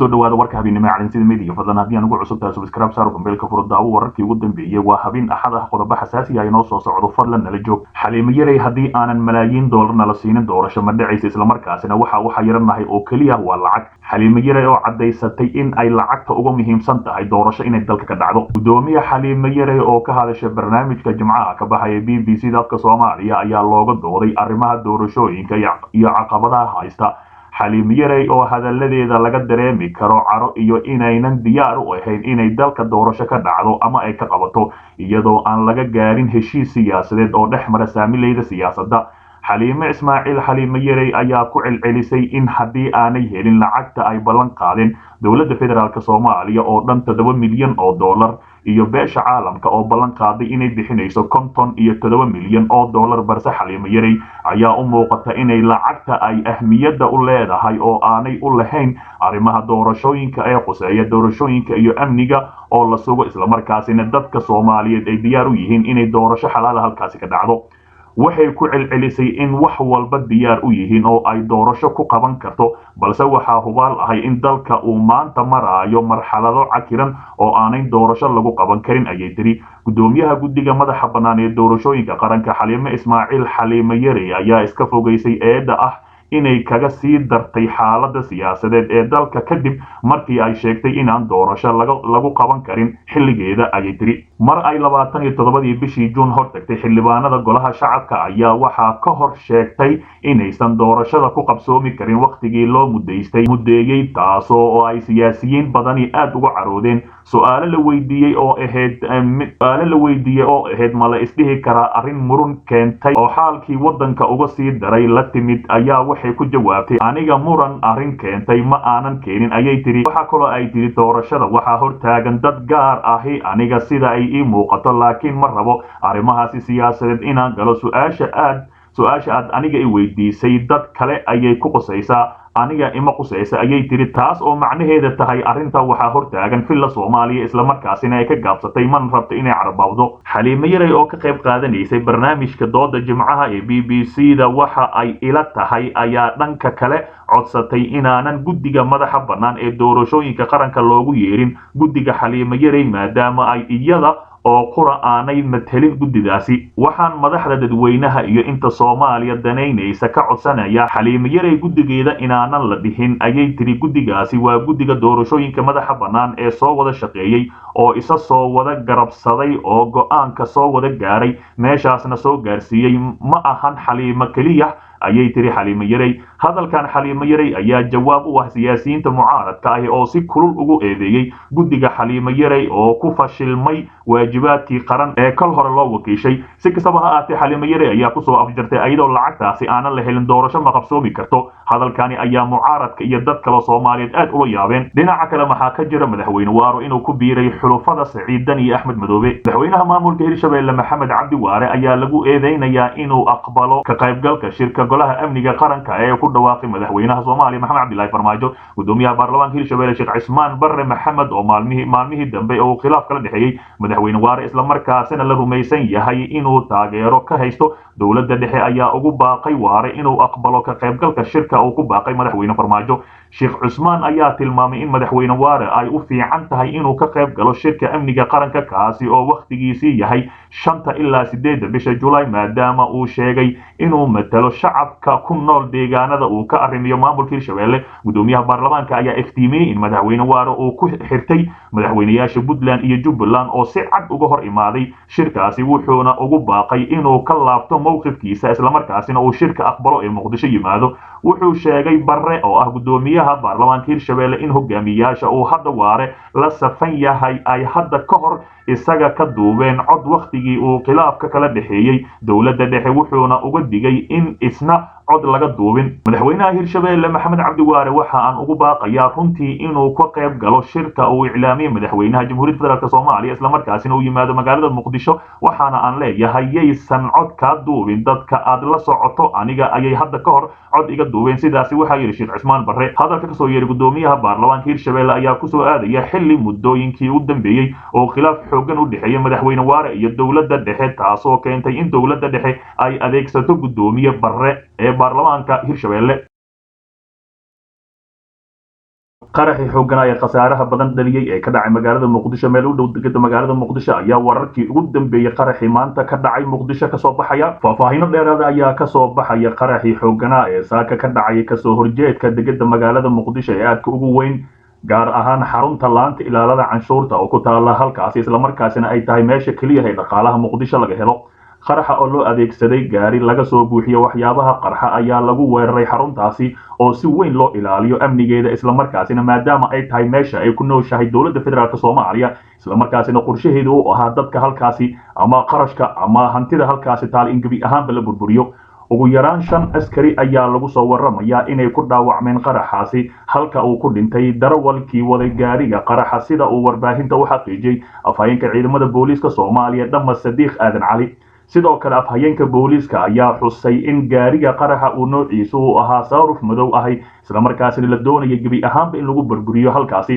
kusoo dhawaada warka habeenimo caalamsida media fadlan haddii aan ugu cusub tahay subscribe saar gombeelka furada wararkii ugu dambeeyay waa habeen axad ah qodobo xasaasi ah inoo soo socdo fadlan nala joog xaliimo yaray haddii aanan malaayiin dollar nala siinin doorasho ma dhacaysa isla markaasina waxa yaranahay oo kaliya waa lacag xaliimo yaray oo cadaysatay in ay lacagta ugu muhiimsan tahay doorasho inay dalka ka dhacdo gudoomiye xaliimo yaray oo ka hadashay barnaamijka jimcaha ka baxaya BBC dadka Soomaaliya ayaa looga dooday arrimaha doorashooyinka iyo caqabadaha haysta xaliimo yaray oo hadaladeeda laga dareemi karo caro iyo inaynan diyaar u ahayn inay dalka doorasho ka dhacdo ama ay ka qabato iyadoo aan laga gaarin heshiis siyaasadeed oo dhexmara saamileyda siyaasadda xaliimo ismaaciil xaliimo yaray ayaa ku celcelisay in haddii aanay helin lacagta ay ballan qaadeen dowladda federaalk Soomaaliya oo dhan 7 milyan oo dollar iyo beesha caalamka oo ballan qaaday inay bixinayso 57 milyan oo dollar balse xaliimo yaray ayaa u muuqata inay lacagta ay ahmiyadda u leedahay oo aanay u lahayn arrimaha doorashooyinka ee quseeya doorashooyinka iyo amniga oo la sugo isla markaasina dadka Soomaaliyeed ay diyaar u yihiin inay doorasho xalaal halkaasi ka dhacdo waxay ku celcelisay in wax walba diyaar u yihiin oo ay doorasho ku qaban karto balse waxaa hubaal ahay in dalka uu maanta maraayo marxalado cakiran oo aanay doorasho lagu qaban karin ayay tiri gudoomiyaha guddiga madaxa bannaan ee doorashooyinka qaranka xaliimo ismaaciil xaliimo yaray ayaa iska fogeysay eedda ah inay kaga sii dartay xaaladda siyaasadeed ee dalka kadib markii ay sheegtay inaan doorasho lagu qaban karin xilligeeda ayay tiri mar ay 27 bishii Juun hortagtay xildhibaanada golaha shacabka ayaa waxaa ka hor sheegtay inaysan doorashada ku qabsoomi karin waqtigii loo mudeeyay taasoo ay siyaasiyiin badani aad uga caroodeen su'aalo la weydiiyay oo ahayd ma la isdhihi karaa arrin murun keentay oo xaalkii wadanka uga sii daray la timid ayaa waxay ku jawaabtay aniga muran arrin keentay ma aanan keenin ayay tiri waxa kaloo ay tiri doorashada waxaa hortaagan dad gaar ahi aniga sida ay ii muuqato laakiin ma rabo arrimahaasi siyaasadeed inaan galo su'aasha aad aniga i weydiisay dad kale ayay ku qosaysaa aniga ima qusaysa ayay tiri taas oo macnaheeda tahay arrinta waxaa hortaagan filla Soomaaliya isla markaasina ay ka gaabsatay man rabto inay carabawdo xaliimo yaray oo ka qayb qaadanaysay barnaamijka dooda jimcaha ee BBC-da waxa ay ila tahay ayaa dhanka kale codsatay inaanan guddiga madaxa bannaan ee doorashooyinka qaranka loogu yeerin guddiga xaliimo yaray maadaama ay iyada oo qura aanay matelin guddidaasi waxaan madaxda dadweynaha iyo inta Soomaaliya danaynaysa ka codsanaya xaliimo yaray guddigeeda inaanan la dhihin ayay tiri guddigaasi waa guddiga doorashooyinka madaxa bannaan ee soo wada shaqeeyay oo isa soo wada garabsaday oo go'aanka soo wada gaaray meeshaasna soo gaarsiiyay ma ahan xaliimo kaliya ayay tiri xaliimo yaray hadalkan xaliimo yaray ayaa jawaab u ah siyaasiyiinta mucaaradka ah oo si kulul ugu eedeeyay guddiga xaliimo yaray oo ku fashilmay waajibaadkii qaran ee kal hore loo wakiishay si kastaba ha ahaatee xaliimo yaray ayaa kusoo afjartay ayadoo lacagtaasi aanan la helin doorasho ma qabsoomi karto hadalkani ayaa mucaaradka iyo dad kale Soomaaliyeed aad ula yaabeen dhinaca kale maxaa ka jira madaxweyne waaro inuu ku biiray xulufada Saciid Dani iyo Axmed Madoobe madaxweynaha maamulka Hirshabelle Maxamed Cabdi Waare ayaa lagu eedeynayaa inuu aqbalo ka qaybgalka shirka golaha amniga qaranka ee ku dhawaaqay madaxweynaha Soomaaliya Maxamed Cabdilaahi Farmaajo gudoomiyaha baarlamaanka Hirshabelle Sheekh Cismaan Barre Maxamed oo maalmihii dambe oo khilaaf kala dhaxeeyay madaxweyne Waare isla markaasina la rumaysan yahay inuu taageero ka haysto dowladda dhexe ayaa ugu baaqay Waare inuu aqbalo ka qaybgalka shirka uu ku baaqay madaxweyne Farmaajo Sheekh Cismaan ayaa tilmaamay in madaxweyne Waare ay u fiican tahay inuu ka qayb galo shirka amniga qaranka kaasi oo waqtigiisii yahay 5 ilaa 8 bisha July maadaama uu sheegay inuu matalo shacabka ku nool deegaanada uu ka arrimiyo maamulka Hirshabelle gudoomiyaha baarlamaanka ayaa iftiimiyay in madaxweyne Waare uu ku xirtay madaxweynayaasha Puntland iyo Jubbaland oo si cad uga hor imaaday shirkaasi wuxuuna ugu baaqay inuu ka laabto mowqifkiisa isla markaasina uu shirka aqbalo ee Muqdisho yimaado wuxuu sheegay Barre oo ah gudoomiyaha baarlamaanka Hirshabelle in hogaamiyaasha uu hadda Waare la safan yahay ay hadda ka hor isaga ka duubeen cod waqtigii uu khilaafka kala dhaxeeyay dowladda dhexe wuxuuna uga digay in isna cod laga duubin madaxweynaha Hirshabelle Maxamed Cabdi Waare waxa aan ugu baaqayaa runtii inuu ka qayb galo shirka uu iclaamiyay madaxweynaha Jamhuuriyadda Federaalka Soomaaliya isla markaasina uu yimaado magaalada Muqdisho waxaana aan leeyahay yeysan cod ka duubin dadka aad la socoto aniga ayay hadda ka hor cod iga duubeen sidaasi waxa yiri Sheekh Cismaan Barre hadalka ka soo yeeray gudoomiyaha baarlamaanka Hirshabelle ayaa ku soo aadaya xilli muddooyinkii u dambeeyay oo khilaaf xoogan u dhexeeyay madaxweyne Waare iyo dowladda dhexe taasoo keentay in dowladda dhexe ay adeegsato gudoomiye Barre ee baarlamaanka Hirshabelle qaraxii xoogganaa ee khasaaraha badan dhaliyey ee ka dhacay magaalada muqdisho meel u dhow degada magaalada muqdisho ayaa wararkii ugu dambeeyey qaraxii maanta ka dhacay muqdisho kasoo baxaya faahfaahiino dheeraada ayaa kasoo baxaya qaraxii xoogganaa ee saaka ka dhacay kasoo horjeedka degada magaalada muqdisho ee aadka ugu weyn gaar ahaan xarunta laanta ilaalada canshuurta oo ku taala halkaasi islamarkaasina ay tahay meesha keliya ee dhaqaalaha muqdisho laga helo qaraxa oo loo adeegsaday gaari laga soo buuxiyo waxyaabaha qarxa ayaa lagu weeraray xaruntaasi oo si weyn loo ilaaliyo amnigeeda islamarkaasina maadaama ay tahay meesha ay ku nooshahay dowladda federaalk soomaaliya islamarkaasina qorshaheedu u ahaa dadka halkaasi ama qarashka ama hantida halkaasi taal in gebi ahaanba la burburiyo ugu yaraan 5 askari ayaa lagu soo waramayaa inay ku dhaawacmeen qaraxaasi halka uu ku dhintay darawalkii waday gaariga qaraxa sida uu warbaahinta u xaqiijiyay afhayeenka ciidamada booliiska Soomaaliya Dhamma Sadiq Aadan Cali sidoo kale afhayeenka booliiska ayaa xusay in gaariga qaraxa uu noociisu u ahaa saaruf madow ahay isla markaasina la doonayay gebi ahaanba in lagu burburiyo halkaasi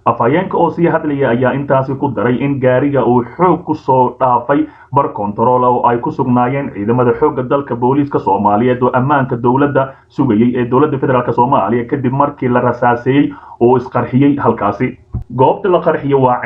afhayeenka oo sii hadlaya ayaa intaasi ku daray in gaariga uu xoog ku soo dhaafay bar kontarool oo ay ku sugnaayeen ciidamada xoogga dalka booliiska Soomaaliyeed oo ammaanka dawladda sugayay ee dawladda federaalk Soomaaliya kadib markii la rasaaseeyay oo isqarxiyay halkaasi goobta la qarxiyo waa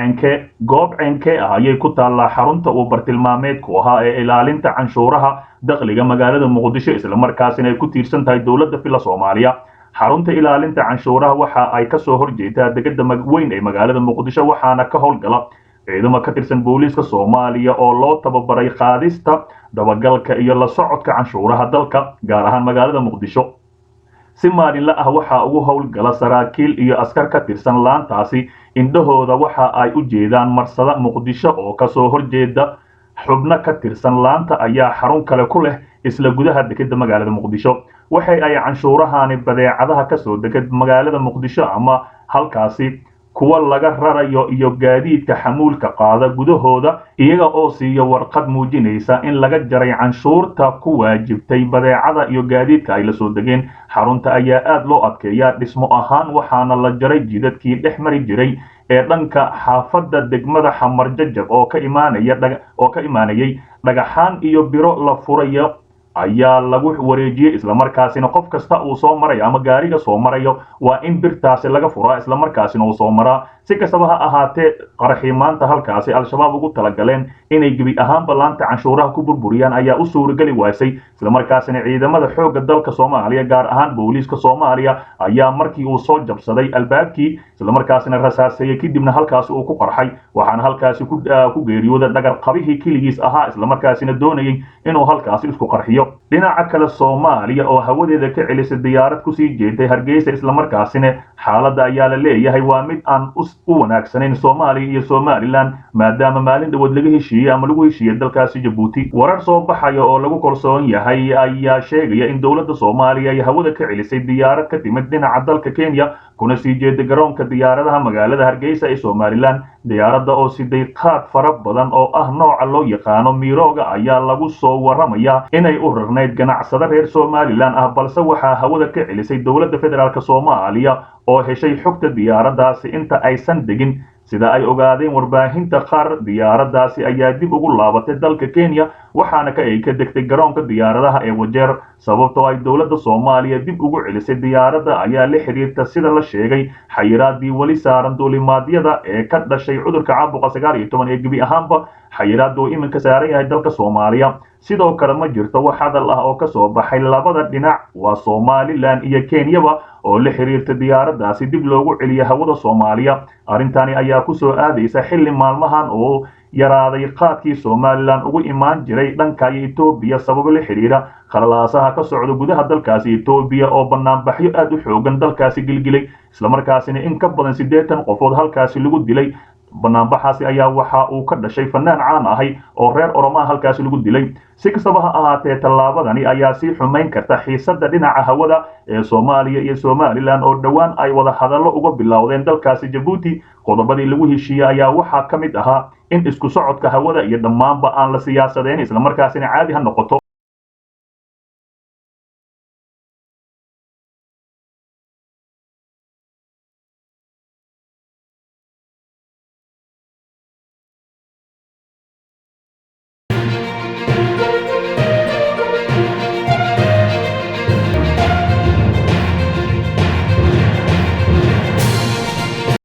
goob ceenkee ah ayay ku taallaa xarunta uu bartilmaameedku ahaa ee ilaalinta canshuuraha dakhliga magaalada muqdisho isla markaasina ay ku tiirsan tahay dawladda fila Soomaaliya xarunta ilaalinta canshuuraha waxa ay ka soo horjeedaa degada weyn ee magaalada muqdisho waxaana ka howlgala ciidamo ka tirsan booliiska Soomaaliya oo loo tababaray qaadista dabagalka iyo la socodka canshuuraha dalka gaar ahaan magaalada muqdisho si maalinle ah waxa ugu howlgala saraakiil iyo askar ka tirsan laantaasi indhahooda waxa ay u jeedaan marsada muqdisho oo ka soo horjeeda xubno ka tirsan laanta ayaa xarun kale ku leh isla gudaha degada magaalada muqdisho waxay ay canshuurahani badeecadaha ka soo degad magaalada muqdisho ama halkaasi kuwa laga rarayo iyo gaadiidka xamuulka qaada gudahooda iyaga oo siiyo warqad muujinaysa in laga jaray canshuurta ku waajibtay badeecada iyo gaadiidka ay la soo degeen xarunta ayaa aad loo adkeeyaa dhismo ahaan waxaana la jaray jidadkii dhex mari jiray ee dhanka xaafadda degmada Xamar Jajab oo ka imaanayay dhagaxaan iyo biro la furayo ayaa lagu wareejiyay isla markaasina qof kasta uu soo marayo ama gaariga soo marayo waa in birtaasi laga furaa isla markaasina uu soo maraa si kastaba ha ahaatee qaraxii maanta halkaasi al-shabaab ugu talagaleen inay gebi ahaanba laanta canshuuraha ku burburiyaan ayaa u suuragali waasay isla markaasina ciidamada xoogga dalka Soomaaliya gaar ahaan booliiska Soomaaliya ayaa markii uu soo jabsaday albaabkii isla markaasina rasaaseeyay kadibna halkaasi uu ku qarxay waxaana halkaasi ku geeriyooday dhagar qabihii kiligiis ahaa isla markaasina doonayay inuu halkaasi isku qarxiyo dhinaca kale Soomaaliya oo hawadeeda ka celisay diyaarad ku sii jeeday Hargeysa isla markaasina xaaladda ayaa la leeyahay waa mid aan u wanaagsaneyn Soomaaliya iyo Somaliland maadaama maalin dhawood laga heshiiyay ama lagu heshiiyay dalkaasi Djibouti warar soo baxaya oo lagu kalsoon yahay ayaa sheegaya in dawladda Soomaaliya ay hawada ka celisay diyaarad ka timid dhinaca dalka Kenya kuna sii jeeday garoonka diyaaradaha magaalada Hargeysa ee Somaliland diyaaradda oo siday qaad fara badan oo ah nooca loo yaqaano Mirooga ayaa lagu soo waramayaa inay u rarneyd ganacsade reer Somaliland ah balse waxaa hawada ka celisay dawladda federaalk Soomaaliya oo heshay xogta diyaaraddaasi inta aysan degin sida ay ogaadeen warbaahinta qaar diyaaraddaasi ayaa dib ugu laabatay dalka Kenya waxaana ay ka degtay garoonka diyaaradaha ee Wajeer sababtoo ay dawladda Soomaaliya dib ugu celisay diyaaradda ayaa la xiriirta sida la sheegay xayiraadii wali saaran duulimaadyada ee ka dhashay cudurka caabuqa 19 ee gebi ahaanba xayiraadu iminka saaran yahay dalka Soomaaliya sidoo kale ma jirto wax hadal ah oo ka soo baxay labada dhinac waa Somaliland iyo Kenya oo la xiriirta diyaaraddaasi dib loogu celiyo hawada Soomaaliya arintani ayaa ku soo aadaysa xilli maalmahan oo yaraaday qaadkii Somaliland ugu imaan jiray dhanka Ethiopia sabab la xiriira khalaasaha ka socda gudaha dalkaasi Ethiopia oo banaanbaxyo aad u xoogan dalkaasi gilgilay isla markaasina in ka badan 80 qofood halkaasi lagu dilay banaanbaxaasi ayaa waxa uu ka dhashay fanaan caan ahay oo reer Oromaa halkaasi lagu dilay si kastaba ha ahaatee tallaabadani ayaa sii xumeyn karta xiisadda dhinaca hawada ee Soomaaliya iyo Somaliland oo dhawaan ay wada hadallo uga bilowdeen dalkaasi Djibouti qodobadii lagu heshiiyay ayaa waxaa ka mid ahaa in isku socodka hawada iyo dhammaanba aan la siyaasadeyn isla markaasina caadi ha noqoto